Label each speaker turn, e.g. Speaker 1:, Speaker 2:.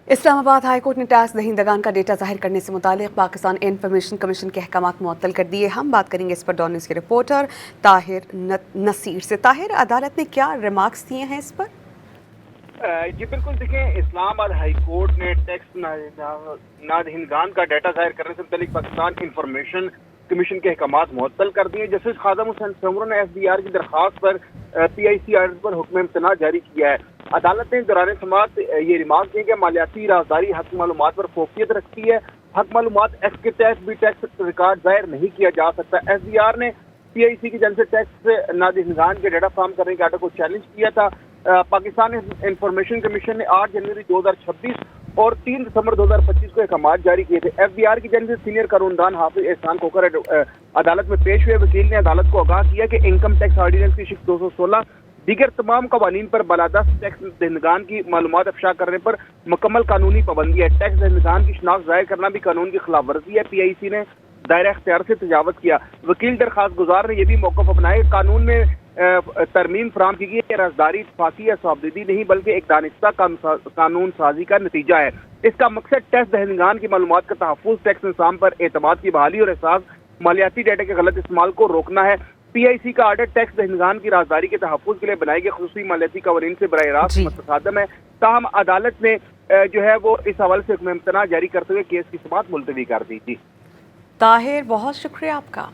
Speaker 1: Islamabad high court ने tax दहिंदगान का data जाहिर करने से मुतालिक पाकिस्तान इंफॉर्मेशन कमीशन के अहकामात मुअत्तल कर दिए। हम बात करेंगे इस पर डॉन न्यूज़ के रिपोर्टर ताहिर नसीर से। ताहिर, अदालत ने क्या रिमार्क्स दिए हैं इस पर?
Speaker 2: जी बिल्कुल, देखें, इस्लामाबाद हाई कोर्ट ने टैक्स नादहिंदगान का डेटा जाहिर करने से मुतालिक पाकिस्तान इंफॉर्मेशन कमीशन के अहकामात मुअत्तल कर दिए। जस्टिस खादम हुसैन समरू ने FDR की दरख्वास्त पर PIC आर्डर पर हुक्म इम्तना जारी किया है। अदालत ने दौरान समाअत ये रिमार्क दिए कि मालियाती राजदारी हक मालूमात पर फोकियत रखती है। हक मालूमात एक्ट के तहत भी टैक्स रिकॉर्ड जाहिर नहीं किया जा सकता। FDR ने PIC की जानिब से टैक्स नादहिंदगान के डेटा फराहम करने के आर्डर को चैलेंज किया था। पाकिस्तान इंफॉर्मेशन कमीशन ने 8 जनवरी 2026 और 3 दिसंबर 2025 को अहकामात जारी किए थे। FDR की जानिब से सीनियर कानूनदान हाफिज एहसान खोखर अदालत में पेश हुए। वकील ने अदालत को आगाह किया कि इनकम टैक्स ऑर्डिनेंस की शिक 216 दीगर तमाम कवानीन पर बालादस्त टैक्स दहिंदगान की मालूमात अफशा करने पर मुकम्मल कानूनी पाबंदी है। टैक्स दहिंदगान की शनाख्त जाहिर करना भी कानून की खिलाफ वर्जी है। PIC ने दायरा इख्तियार से तजावत किया। वकील दरखास्त गुजार ने यह भी मौक़िफ़ अपनाया, कानून में तरमीम फराहम की गई है। राजदारी इत्तफाकी या साबदिदी नहीं बल्कि एक दानिस्ता कानून साजी का नतीजा है। इसका मकसद टैक्स दहिंदगान की मालूमात का तहफ़्फ़ुज़, टैक्स निज़ाम पर एतमाद की बहाली और एहसास, मालियाती डेटा के गलत इस्तेमाल को रोकना है। PIC का आर्डर टैक्स दहिंदगान की राजदारी के तहफ़्फ़ुज़ के लिए बनाए गए खुसूसी मालियाती कवानीन से बराह रास्त मुतसादम है। ताहम अदालत ने जो है वो इस हवाले से हुक्म इम्तना जारी करते हुए केस की समाअत मुलतवी कर दी थी।
Speaker 1: ताहिर, बहुत शुक्रिया आपका।